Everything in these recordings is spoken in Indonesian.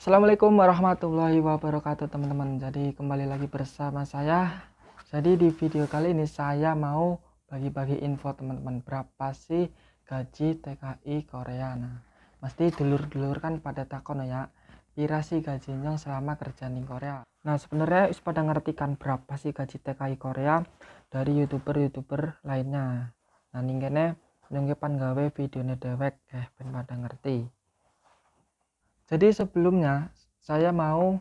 Assalamualaikum warahmatullahi wabarakatuh teman-teman. Jadi kembali lagi bersama saya. Jadi di video kali ini saya mau bagi-bagi info teman-teman, berapa sih gaji TKI Korea. Nah, mesti dulur-dulur kan pada takon ya, pira sih gajinya selama kerja di Korea. Nah, sebenarnya pada ngerti kan berapa sih gaji TKI Korea dari youtuber lainnya. Nah, ninggene nyongkepan gawe videonya dewek ben pada ngerti. Jadi sebelumnya saya mau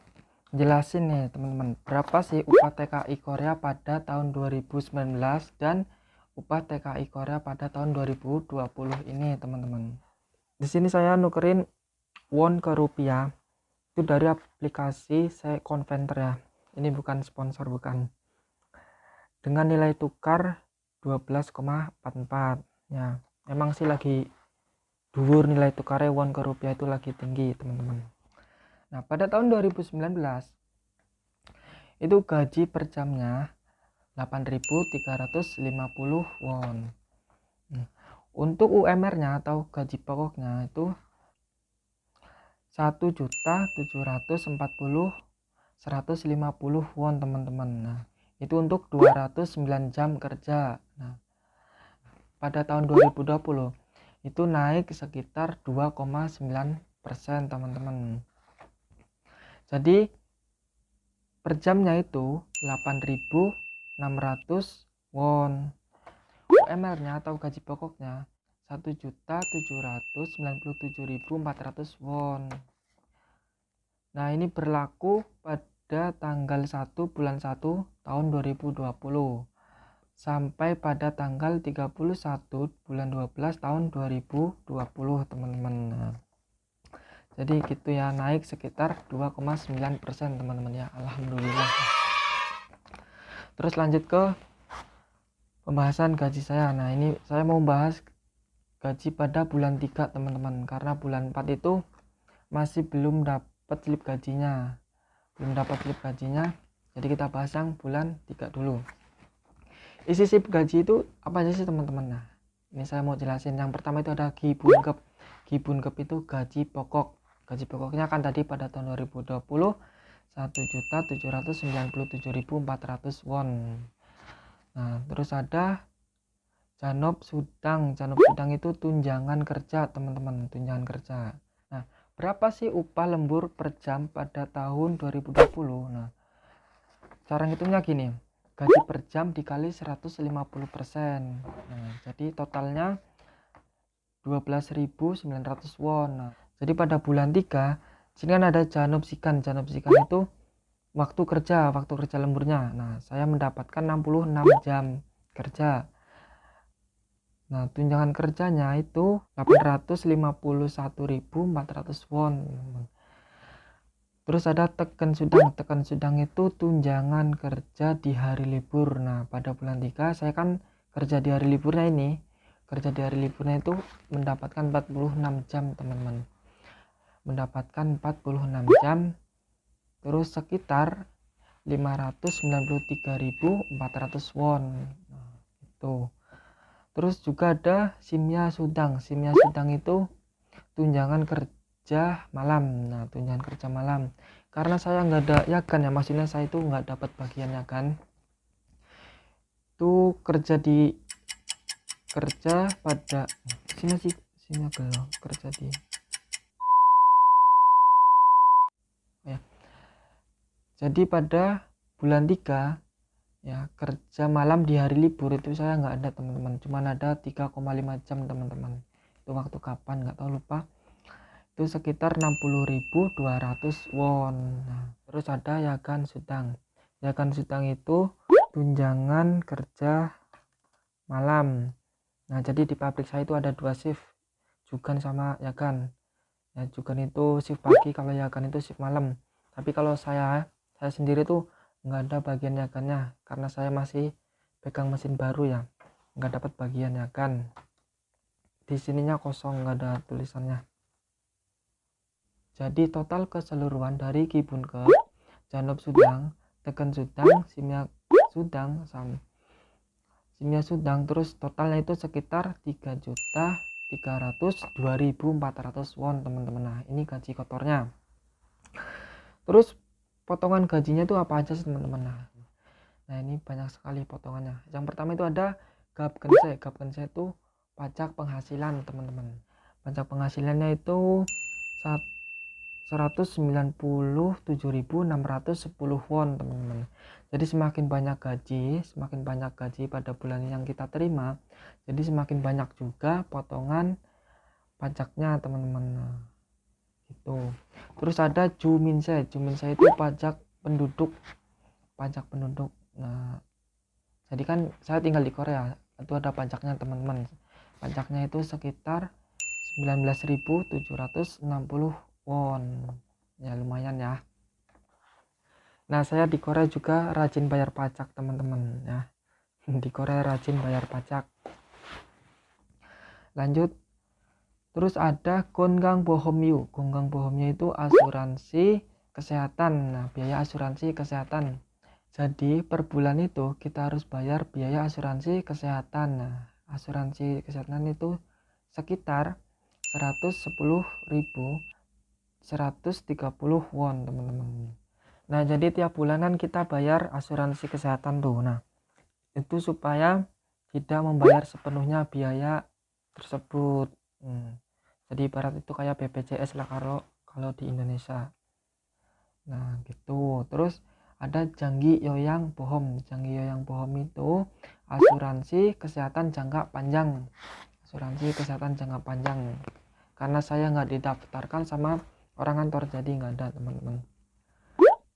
jelasin nih teman-teman, berapa sih upah TKI Korea pada tahun 2019 dan upah TKI Korea pada tahun 2020 ini teman-teman. Di sini saya nukerin won ke rupiah itu dari aplikasi Converter ya. Ini bukan sponsor, bukan. Dengan nilai tukar 12,44 ya. Emang sih lagi dhuwur nilai tukar won ke rupiah, itu lagi tinggi teman-teman. Nah, pada tahun 2019 itu gaji per jamnya 8.350 won. Untuk UMR-nya atau gaji pokoknya itu 1.740.150 won teman-teman. Nah, itu untuk 209 jam kerja. Nah, pada tahun 2020 itu naik sekitar 2,9% teman-teman. Jadi per jamnya itu 8.600 won. UMR-nya atau gaji pokoknya 1.797.400 won. Nah, ini berlaku pada tanggal 1 bulan 1 tahun 2020 sampai pada tanggal 31 bulan 12 tahun 2020 teman-teman. Nah, jadi gitu ya, naik sekitar 2,9% teman-teman ya, alhamdulillah. Terus lanjut ke pembahasan gaji saya. Nah, ini saya mau bahas gaji pada bulan 3 teman-teman, karena bulan 4 itu masih belum dapat slip gajinya. Jadi kita bahas yang bulan 3 dulu. Isi slip gaji itu apa aja sih teman-teman? Nah, ini saya mau jelasin. Yang pertama itu ada gibunkep. Gibunkep itu gaji pokok. Gaji pokoknya kan tadi pada tahun 2020 1.797.400 won. Nah, terus ada Janop Sudang. Janop Sudang itu tunjangan kerja teman-teman, tunjangan kerja. Nah, berapa sih upah lembur per jam pada tahun 2020? Nah, cara ngitungnya gini, gaji per jam dikali 150%. Nah, jadi totalnya 12.900 won. Nah, jadi pada bulan 3 sini kan ada Janop Sikan. Janop Sikan itu waktu kerja lemburnya. Nah, saya mendapatkan 66 jam kerja. Nah, tunjangan kerjanya itu 851.400 won. Terus ada Teken Sudang. Teken Sudang itu tunjangan kerja di hari libur. Nah, pada bulan 3 saya kan kerja di hari liburnya ini. Kerja di hari liburnya itu mendapatkan 46 jam teman-teman. Mendapatkan 46 jam. Terus sekitar 593.400 won. Nah, itu. Terus juga ada Simya Sudang. Simya Sudang itu tunjangan kerja malam. Nah, tunjangan kerja malam. Karena saya nggak ada yakan ya, maksudnya saya itu nggak dapat bagian yakan. Itu kerja pada sini kerja di ya. Jadi pada bulan 3 ya, kerja malam di hari libur itu saya nggak ada teman-teman, cuman ada 3,5 jam teman-teman. Itu waktu kapan nggak tahu, lupa. Itu sekitar 60.200 won. Nah, terus ada Yakan Sudang. Yakan Sudang itu tunjangan kerja malam. Nah, jadi di pabrik saya itu ada 2 shift, Jugan sama Yakan. Ya, Jugan itu shift pagi, kalau Yakan itu shift malam. Tapi kalau saya sendiri tuh nggak ada bagian Yakannya, karena saya masih pegang mesin baru ya, nggak dapat bagian Yakan. Di sininya kosong, nggak ada tulisannya. Jadi total keseluruhan dari Gibunkep, Janop Sudang, Teken Sudang, Simya Sudang, terus totalnya itu sekitar 3.302.400 won teman-teman. Nah, ini gaji kotornya. Terus potongan gajinya itu apa aja sih teman-teman? Nah ini banyak sekali potongannya. Yang pertama itu ada Gapkense. Gapkense itu pajak penghasilan teman-teman. Pajak penghasilannya itu 197.610 won teman-teman. Jadi semakin banyak gaji pada bulan yang kita terima, jadi semakin banyak juga potongan pajaknya teman-teman. Nah, gitu. Terus ada Juminse. Juminse itu pajak penduduk. Nah, jadi kan saya tinggal di Korea, itu ada pajaknya teman-teman. Pajaknya itu sekitar 19.760 won. Ya lumayan ya. Nah, saya di Korea juga rajin bayar pajak teman-teman ya. Di Korea rajin bayar pajak. Lanjut. Terus ada Gonggang Bohomyu. Gonggang Bohomyu itu asuransi kesehatan. Nah, biaya asuransi kesehatan. Jadi per bulan itu kita harus bayar biaya asuransi kesehatan. Nah, asuransi kesehatan itu sekitar 110.130 won teman-teman. Nah, jadi tiap bulanan kita bayar asuransi kesehatan tuh. Nah, itu supaya tidak membayar sepenuhnya biaya tersebut. Jadi ibarat itu kayak BPJS lah kalau di Indonesia. Nah, gitu. Terus ada Janggi Yoyang Bohom. Janggi Yoyang Bohom itu asuransi kesehatan jangka panjang. Asuransi kesehatan jangka panjang. Karena saya nggak didaftarkan sama orang kantor, jadi nggak ada teman-teman.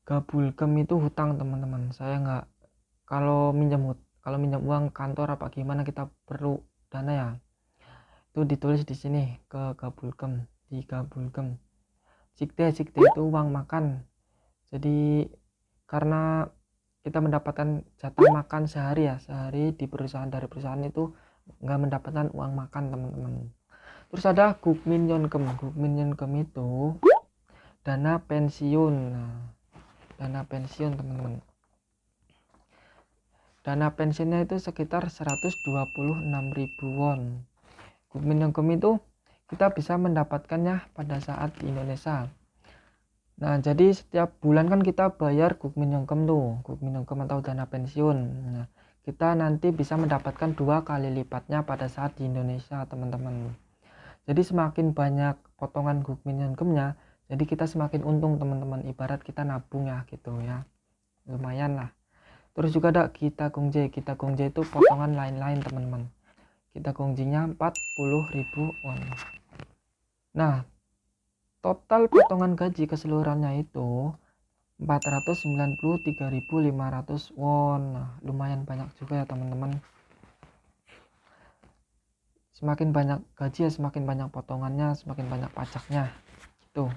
Gabulkem itu hutang teman-teman. Saya nggak, kalau minjam uang kantor apa gimana kita perlu dana ya, itu ditulis di sini ke Gabulkem, di Gabulkem. Sikte itu uang makan. Jadi karena kita mendapatkan jatah makan sehari di perusahaan, dari perusahaan itu nggak mendapatkan uang makan teman-teman. Terus ada Gukmin Yonkem. Gukmin Yonkem itu dana pensiun. Nah, dana pensiun teman-teman. Dana pensiunnya itu sekitar 126.000 won. Gukmin Yonkem itu kita bisa mendapatkannya pada saat di Indonesia. Nah, jadi setiap bulan kan kita bayar Gukmin Yonkem tuh, Gukmin Yonkem atau dana pensiun. Nah, kita nanti bisa mendapatkan 2 kali lipatnya pada saat di Indonesia teman-teman. Jadi semakin banyak potongan Gukmin Yonkemnya, jadi kita semakin untung teman-teman. Ibarat kita nabung ya gitu ya, lumayan lah. Terus juga ada Kita Gongje. Kita Gongje itu potongan lain-lain teman-teman. Kita Gongjinya 40.000 won. Nah, total potongan gaji keseluruhannya itu 493.500 won. Nah, lumayan banyak juga ya teman-teman. Semakin banyak gaji ya semakin banyak potongannya, semakin banyak pajaknya. Tuh.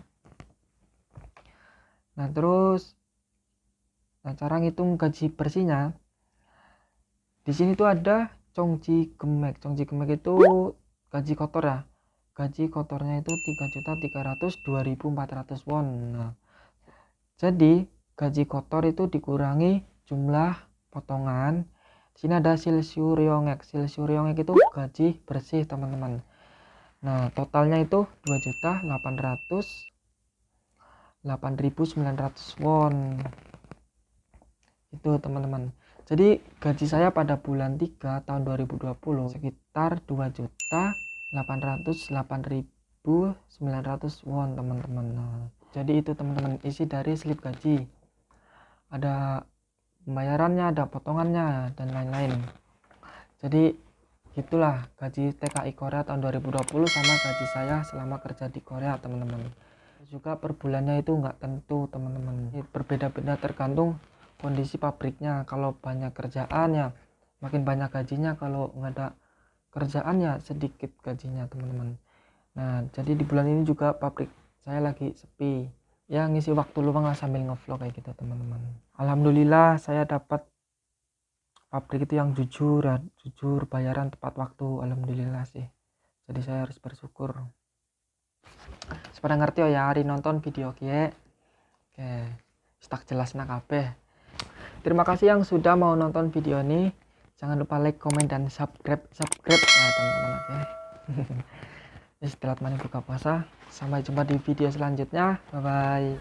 Nah, terus cara ngitung gaji bersihnya. Di sini tuh ada Chongji Gemek. Chongji Gemek itu gaji kotor ya. Gaji kotornya itu 3.302.400 won. Nah, jadi gaji kotor itu dikurangi jumlah potongan. Di sini ada Silsyuryongek. Silsyuryongek itu gaji bersih teman-teman. Nah, totalnya itu 2.808.900 won. Itu teman-teman. Jadi gaji saya pada bulan 3 tahun 2020 sekitar 2.808.900 won teman-teman. Nah, jadi itu teman-teman isi dari slip gaji. Ada pembayarannya, ada potongannya dan lain-lain. Jadi itulah gaji TKI Korea tahun 2020 sama gaji saya selama kerja di Korea teman-teman. Juga per bulannya itu nggak tentu teman-teman, berbeda-beda tergantung kondisi pabriknya. Kalau banyak kerjaan ya makin banyak gajinya, kalau nggak ada kerjaan ya sedikit gajinya teman-teman. Nah, jadi di bulan ini juga pabrik saya lagi sepi ya, ngisi waktu luang lah sambil ngevlog kayak gitu teman-teman. Alhamdulillah saya dapat pabrik itu yang jujur ya, jujur, bayaran tepat waktu, alhamdulillah sih. Jadi saya harus bersyukur. Sepeda ngerti ya hari nonton video kie. Oke, tak jelas nak kabeh. Terima kasih yang sudah mau nonton video ini. Jangan lupa like, komen, dan subscribe ya teman-teman. Oke. Setelah buka puasa. Sampai jumpa di video selanjutnya. Bye bye.